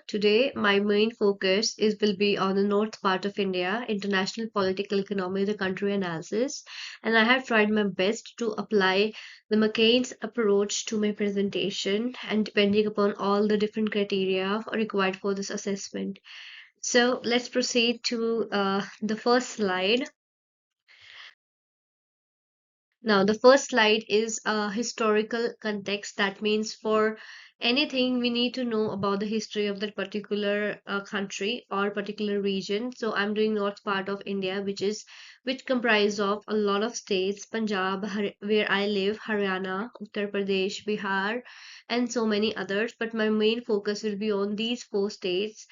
Today, my main focus is will be on the north part of India, international political economy, the country analysis, and I have tried my best to apply the McCain's approach to my presentation, and depending upon all the different criteria required for this assessment. So let's proceed to the first slide. Now, the first slide is a historical context. That means for anything we need to know about the history of that particular country or particular region. So I'm doing north part of India, which comprise of a lot of states, Punjab, where I live, Haryana, Uttar Pradesh, Bihar, and so many others. But my main focus will be on these four states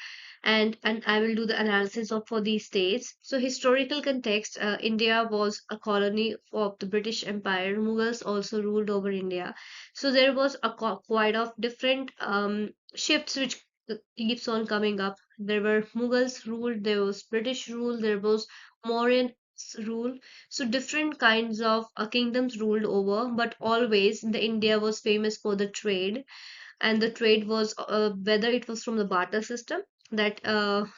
and I will do the analysis of for these states. So historical context, India was a colony of the British Empire. Mughals also ruled over India. So there was a quite of different shifts which keeps on coming up. There were Mughals ruled, there was British rule, there was Mauryan rule. So different kinds of kingdoms ruled over, but always the India was famous for the trade, and the trade was whether it was from the barter system. That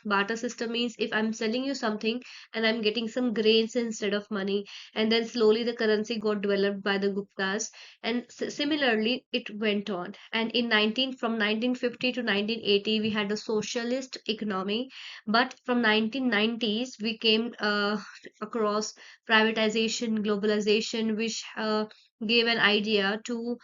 barter system means if I'm selling you something and I'm getting some grains instead of money, and then slowly the currency got developed by the Guptas, and similarly it went on. And in 19 from 1950 to 1980 we had a socialist economy, but from 1990s we came across privatization, globalization, which gave an idea to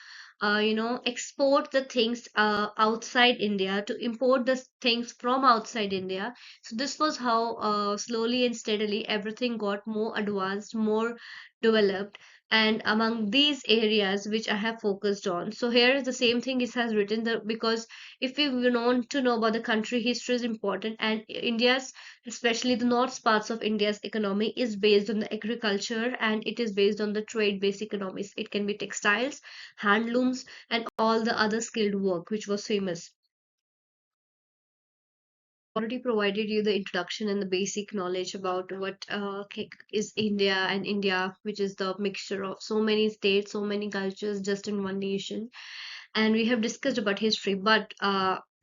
export the things outside India, to import the things from outside India. So this was how slowly and steadily everything got more advanced, more developed. And among these areas which I have focused on, so here the same thing is has written the, because if we want to know about the country, history is important, and India's, especially the north parts of India's economy, is based on the agriculture, and it is based on the trade based economies. It can be textiles, handlooms, and all the other skilled work which was famous. Already provided you the introduction and the basic knowledge about what is India, and India, which is the mixture of so many states, so many cultures just in one nation. And we have discussed about history, but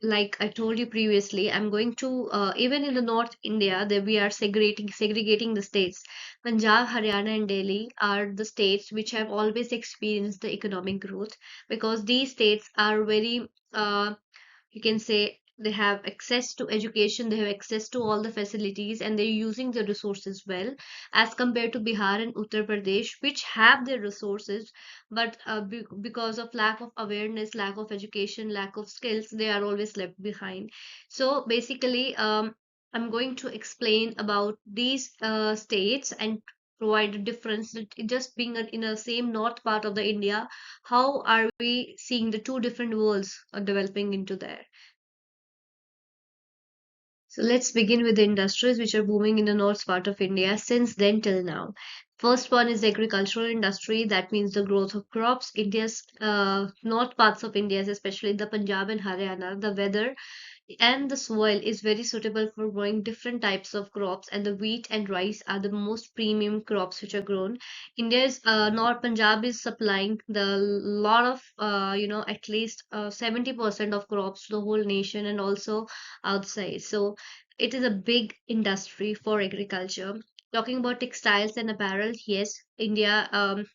like I told you previously, I'm going to even in the North India, that we are segregating the states. Punjab, Haryana, and Delhi are the states which have always experienced the economic growth, because these states are very you can say they have access to education, they have access to all the facilities, and they're using the resources well, as compared to Bihar and Uttar Pradesh, which have their resources, but because of lack of awareness, lack of education, lack of skills, they are always left behind. So basically, I'm going to explain about these states and provide a difference that just being in a same north part of the India, how are we seeing the two different worlds developing into there. So let's begin with the industries which are booming in the north part of India since then till now. First one is the agricultural industry. That means the growth of crops. India's north parts of India, especially the Punjab and Haryana, the weather and the soil is very suitable for growing different types of crops, and the wheat and rice are the most premium crops which are grown. India's North Punjab is supplying the lot of at least 70% of crops to the whole nation and also outside. So it is a big industry for agriculture. Talking about textiles and apparel, yes, India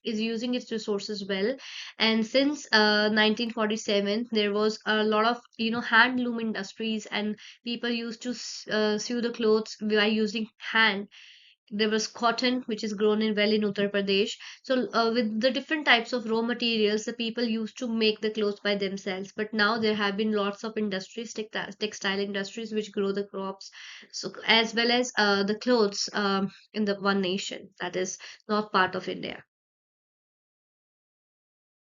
is using its resources well, and since 1947 there was a lot of handloom industries, and people used to sew the clothes by using hand. There was cotton which is grown in well in Uttar Pradesh. So with the different types of raw materials, the people used to make the clothes by themselves, but now there have been lots of industries, textile industries, which grow the crops, so as well as the clothes in the one nation, that is not part of India.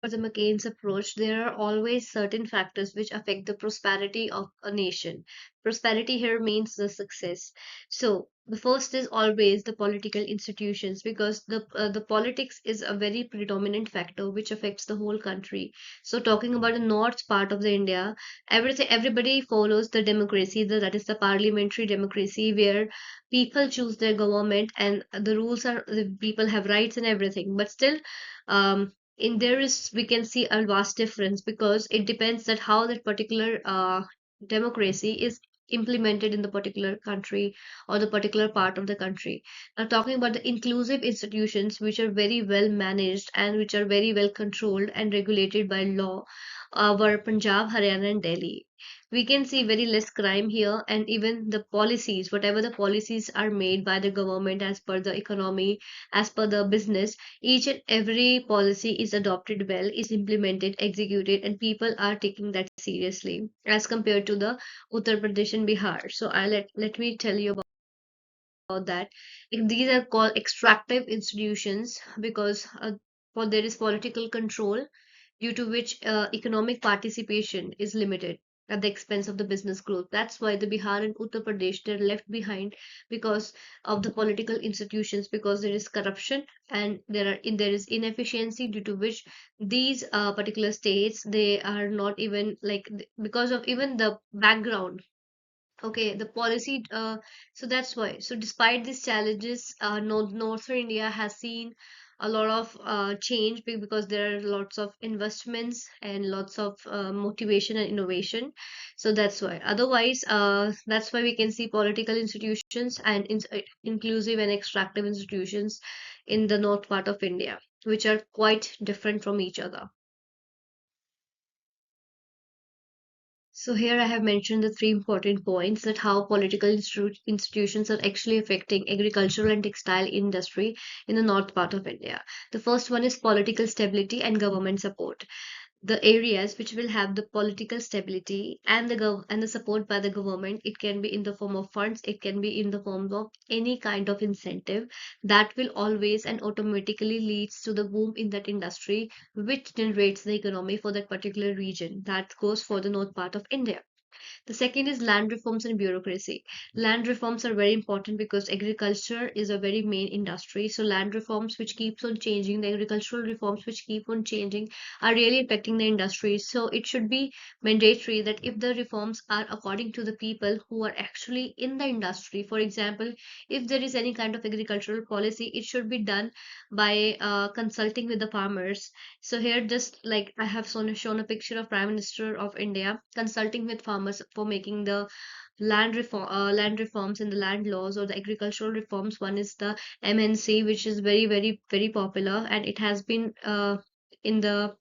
For the McCain's approach, there are always certain factors which affect the prosperity of a nation. Prosperity here means the success. So the first is always the political institutions, because the politics is a very predominant factor which affects the whole country. So talking about the north part of the India, everybody follows the democracy, that is the parliamentary democracy, where people choose their government and the rules are the people have rights and everything. But still, in there is we can see a vast difference, because it depends that how that particular democracy is implemented in the particular country or the particular part of the country. Now, talking about the inclusive institutions which are very well managed and which are very well controlled and regulated by law, were Punjab, Haryana, and Delhi. We can see very less crime here, and even the policies, whatever the policies are made by the government as per the economy, as per the business, each and every policy is adopted well, is implemented, executed, and people are taking that seriously as compared to the Uttar Pradesh and Bihar. So let me tell you about that. These are called extractive institutions because for there is political control due to which economic participation is limited at the expense of the business growth. That's why the Bihar and Uttar Pradesh they're left behind because of the political institutions, because there is corruption and there is inefficiency due to which these particular states they are not even like because of even the background. Okay, the policy, so that's why. So despite these challenges, Northern India has seen a lot of change because there are lots of investments and lots of motivation and innovation. So that's why. Otherwise, that's why we can see political institutions and inclusive and extractive institutions in the north part of India, which are quite different from each other. So here I have mentioned the three important points that how political institutions are actually affecting agricultural and textile industry in the north part of India. The first one is political stability and government support. The areas which will have the political stability and and the support by the government, it can be in the form of funds, it can be in the form of any kind of incentive that will always and automatically leads to the boom in that industry which generates the economy for that particular region that goes for the north part of India. The second is land reforms and bureaucracy. Land reforms are very important because agriculture is a very main industry. So land reforms which keeps on changing, the agricultural reforms which keep on changing are really affecting the industry. So it should be mandatory that if the reforms are according to the people who are actually in the industry, for example, if there is any kind of agricultural policy, it should be done by consulting with the farmers. So here, just like I have shown a picture of Prime Minister of India consulting with farmers for making the land reforms and the land laws or the agricultural reforms. One is the MNC, which is very popular, and it has been in the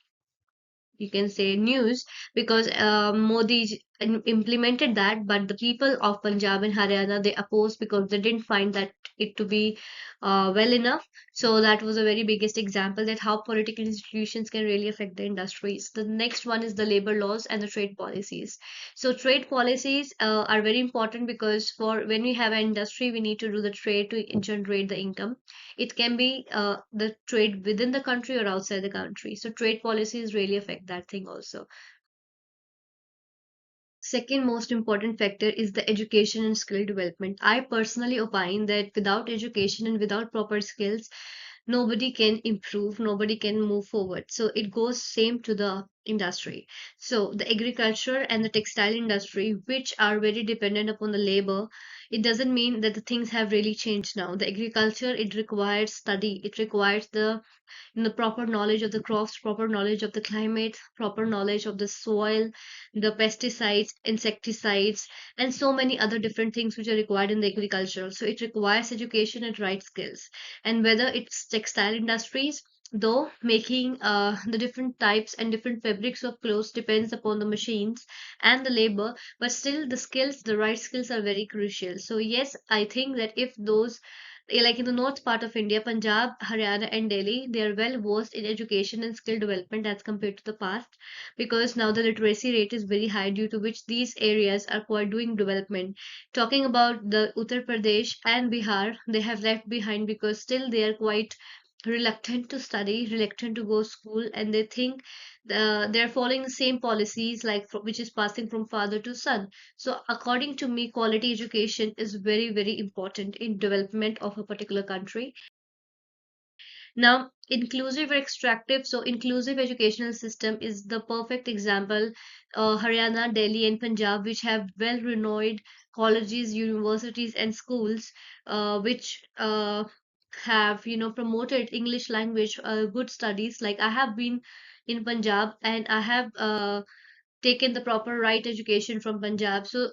you can say news because Modi implemented that, but the people of Punjab and Haryana they opposed because they didn't find that it to be well enough. So that was a very biggest example that how political institutions can really affect the industries. The next one is the labor laws and the trade policies. So trade policies are very important because for when we have an industry, we need to do the trade to generate the income. It can be the trade within the country or outside the country. So trade policies really affect that thing also. Second most important factor is the education and skill development. I personally opine that without education and without proper skills, nobody can improve, nobody can move forward. So it goes same to the industry. So the agriculture and the textile industry, which are very dependent upon the labor, it doesn't mean that the things have really changed now. The agriculture, it requires study, it requires the proper knowledge of the crops, proper knowledge of the climate, proper knowledge of the soil, the pesticides, insecticides, and so many other different things which are required in the agriculture. So it requires education and right skills. And whether it's textile industries, though making the different types and different fabrics of clothes depends upon the machines and the labor, but still the skills, the right skills are very crucial. So yes, I think that if those like in the north part of India, Punjab, Haryana, and Delhi, they are well versed in education and skill development as compared to the past because now the literacy rate is very high, due to which these areas are quite doing development. Talking about the Uttar Pradesh and Bihar, they have left behind because still they are quite reluctant to study, reluctant to go school, and they think they're following the same policies like which is passing from father to son. So according to me, quality education is very important in development of a particular country. Now, inclusive or extractive, so inclusive educational system is the perfect example. Haryana, Delhi, and Punjab, which have well-renowned colleges, universities, and schools, which have promoted English language, good studies. Like I have been in Punjab and I have taken the proper right education from Punjab. So,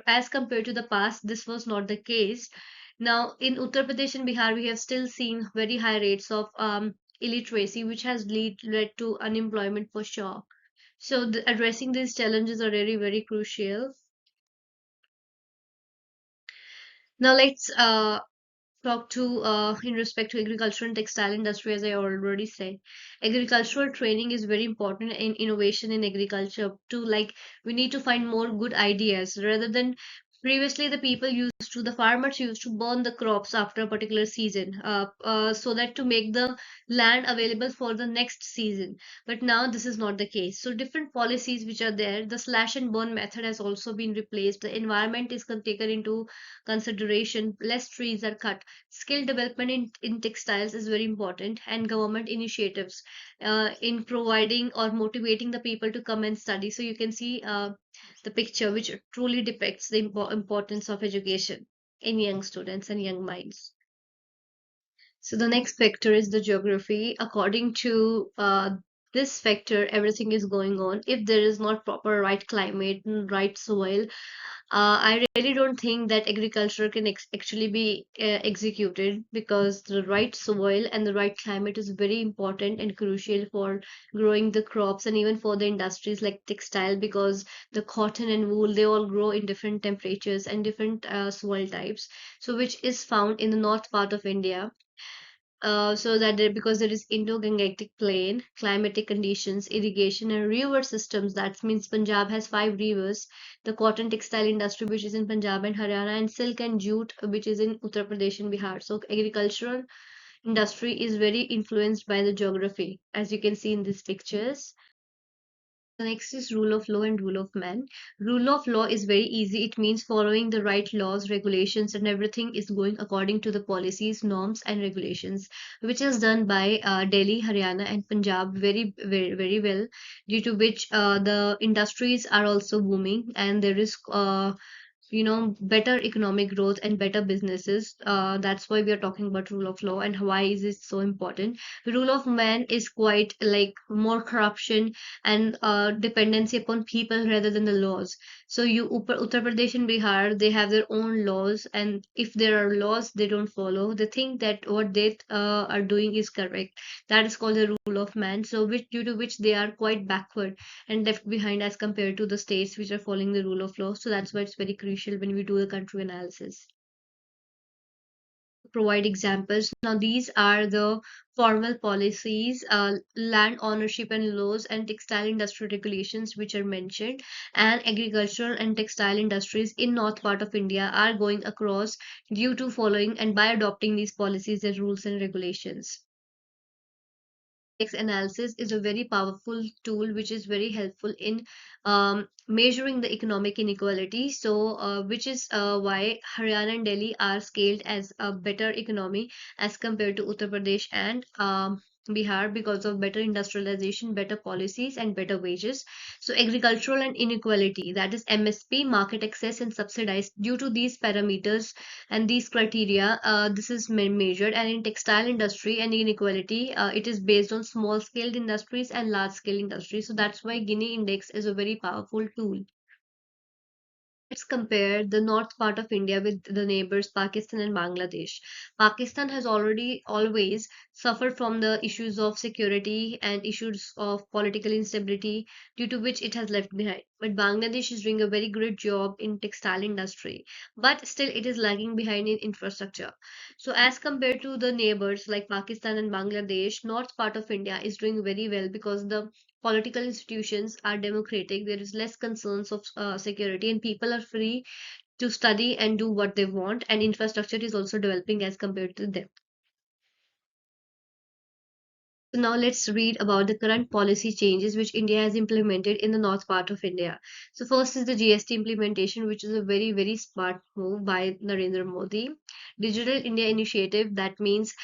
as compared to the past, this was not the case. Now, in Uttar Pradesh and Bihar, we have still seen very high rates of illiteracy, which has led to unemployment for sure. So, addressing these challenges are very, very crucial. Now, let's talk to in respect to agriculture and textile industry. As I already said, agricultural training is very important in innovation in agriculture to, like, we need to find more good ideas rather than previously the farmers used to burn the crops after a particular season, so that to make the land available for the next season. But now this is not the case. So different policies which are there, the slash and burn method has also been replaced. The environment is taken into consideration, less trees are cut. Skill development in textiles is very important, and government initiatives in providing or motivating the people to come and study. So you can see the picture which truly depicts the importance of education in young students and young minds. So the next factor is the geography. According to this factor, everything is going on. If there is not proper right climate and right soil, I really don't think that agriculture can actually be executed, because the right soil and the right climate is very important and crucial for growing the crops and even for the industries like textile, because the cotton and wool, they all grow in different temperatures and different soil types. So which is found in the north part of India, so that because there is Indo-Gangetic plain, climatic conditions, irrigation, and river systems. That means Punjab has five rivers. The cotton textile industry, which is in Punjab and Haryana, and silk and jute, which is in Uttar Pradesh and Bihar. So agricultural industry is very influenced by the geography, as you can see in these pictures. The next is rule of law and rule of man. Rule of law is very easy. It means following the right laws, regulations, and everything is going according to the policies, norms, and regulations, which is done by Delhi, Haryana, and Punjab very, very, very well, due to which the industries are also booming, and there is better economic growth and better businesses. That's why we are talking about rule of law, and why is it so important. Rule of man is quite like more corruption and dependency upon people rather than the laws. So Uttar Pradesh and Bihar, they have their own laws, and if there are laws they don't follow, they think that what they are doing is correct. That is called the rule of man. So which due to which they are quite backward and left behind as compared to the states which are following the rule of law. So that's why it's very crucial when we do the country analysis. Provide examples. Now, these are the formal policies, land ownership and laws, and textile industry regulations which are mentioned. And agricultural and textile industries in north part of India are going across due to following and by adopting these policies and rules and regulations. Index analysis is a very powerful tool which is very helpful in measuring the economic inequality. So, which is why Haryana and Delhi are scaled as a better economy as compared to Uttar Pradesh and Bihar, because of better industrialization, better policies, and better wages. So, agricultural and inequality, that is MSP, market access, and subsidized due to these parameters and these criteria, this is measured. And in textile industry and inequality, it is based on small scale industries and large scale industries. So that's why Gini Index is a very powerful tool. Let's compare the north part of India with the neighbors Pakistan and Bangladesh. Pakistan has already always suffered from the issues of security and issues of political instability, due to which it has left behind. But Bangladesh is doing a very great job in textile industry, but still it is lagging behind in infrastructure. So as compared to the neighbors like Pakistan and Bangladesh, north part of India is doing very well because the political institutions are democratic, there is less concerns of security, and people are free to study and do what they want, and infrastructure is also developing as compared to them. So now let's read about the current policy changes which India has implemented in the north part of India. So first is the GST implementation, which is a very, very smart move by Narendra Modi. Digital India initiative, that means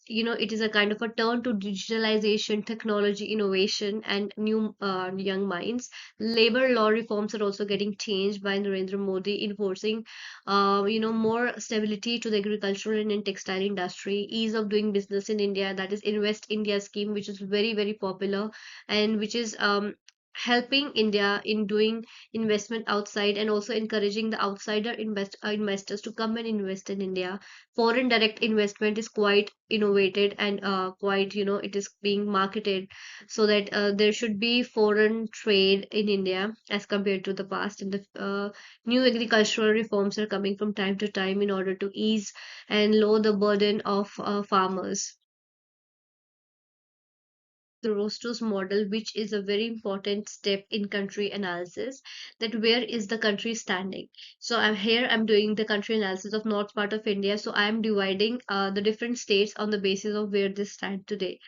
it is a kind of a turn to digitalization, technology, innovation, and new young minds. Labor law reforms are also getting changed by Narendra Modi, enforcing more stability to the agricultural and textile industry, ease of doing business in India, that is Invest India scheme, which is very, very popular, and which is helping India in doing investment outside, and also encouraging the outsider investors to come and invest in India. Foreign direct investment is quite innovated and quite, it is being marketed so that there should be foreign trade in India as compared to the past. And the new agricultural reforms are coming from time to time in order to ease and lower the burden of farmers. The Rostow's model, which is a very important step in country analysis, that where is the country standing. So I'm doing the country analysis of north part of India. So I'm dividing the different states on the basis of where they stand today.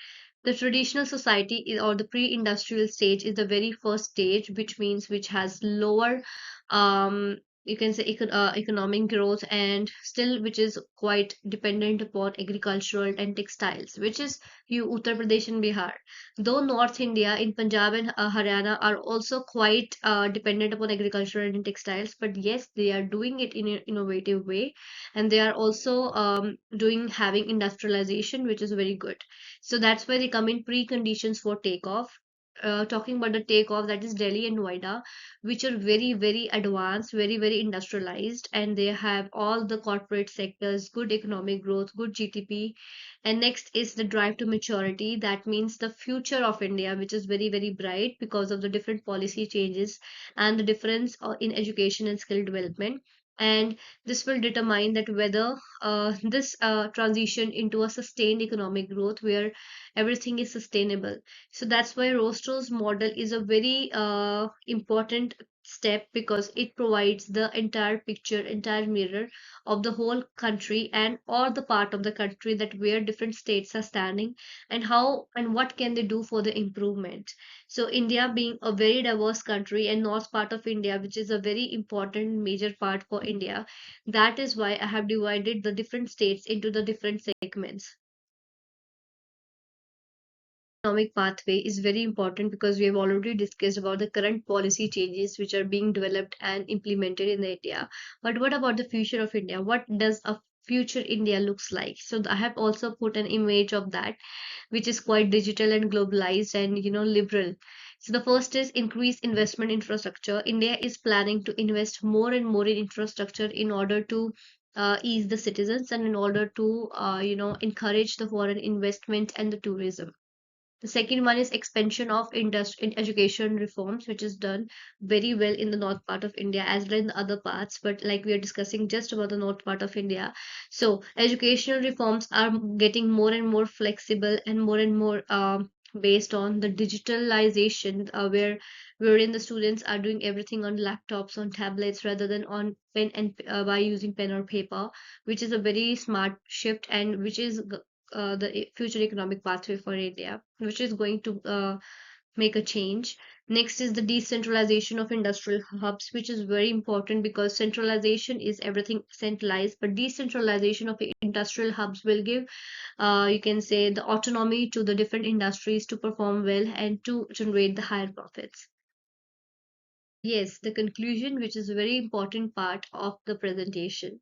The traditional society is, or the pre-industrial stage is the very first stage, which means which has lower, um, you can say economic growth, and still which is quite dependent upon agricultural and textiles, which is you Uttar Pradesh and Bihar. Though North India in Punjab and Haryana are also quite dependent upon agriculture and textiles, but yes, they are doing it in an innovative way, and they are also doing having industrialization, which is very good. So that's why they come in preconditions for takeoff. Talking about the takeoff, that is Delhi and Noida, which are very, very advanced, very, very industrialized, and they have all the corporate sectors, good economic growth, good GDP. And next is the drive to maturity. That means the future of India, which is very, very bright because of the different policy changes and the difference in education and skill development. And this will determine that whether this transition into a sustained economic growth where everything is sustainable. So that's why Rostow's model is a very important step, because it provides the entire picture, entire mirror of the whole country and or the part of the country that where different states are standing, and how and what can they do for the improvement. So India being a very diverse country, and north part of India, which is a very important major part for India, that is why I have divided the different states into the different segments. Economic pathway is very important because we have already discussed about the current policy changes which are being developed and implemented in India. But what about the future of India? What does a future India looks like? So I have also put an image of that, which is quite digital and globalized and liberal. So the first is increase investment infrastructure. India is planning to invest more and more in infrastructure in order to ease the citizens, and in order to encourage the foreign investment and the tourism. The second one is expansion of industry in education reforms, which is done very well in the north part of India as well in the other parts. But like we are discussing just about the north part of India, so educational reforms are getting more and more flexible and more based on the digitalization, wherein the students are doing everything on laptops, on tablets, rather than on pen and by using pen or paper, which is a very smart shift, and which is the future economic pathway for India, which is going to make a change. Next is the decentralization of industrial hubs, which is very important because centralization is everything centralized, but decentralization of the industrial hubs will give, you can say, the autonomy to the different industries to perform well and to generate the higher profits. Yes, the conclusion, which is a very important part of the presentation.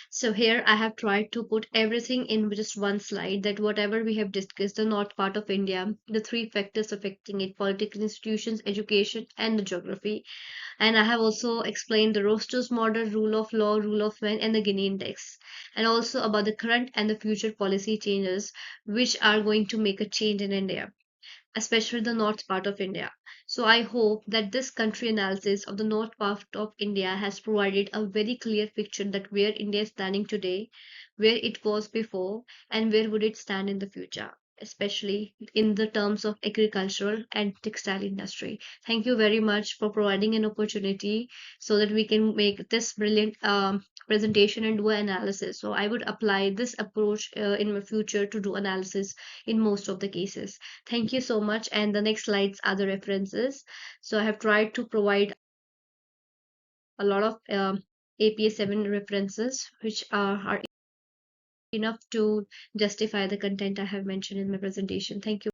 So here I have tried to put everything in just one slide, that whatever we have discussed, the north part of India, the three factors affecting it, political institutions, education, and the geography. And I have also explained the Rostow's model, rule of law, rule of man, and the Gini Index, and also about the current and the future policy changes which are going to make a change in India, especially the north part of India. So I hope that this country analysis of the north part of India has provided a very clear picture that where India is standing today, where it was before, and where would it stand in the future, especially in the terms of agricultural and textile industry. Thank you very much for providing an opportunity so that we can make this brilliant presentation and do an analysis. So I would apply this approach in my future to do analysis in most of the cases. Thank you so much. And the next slides are the references. So I have tried to provide a lot of APA 7 references, which are enough to justify the content I have mentioned in my presentation. Thank you.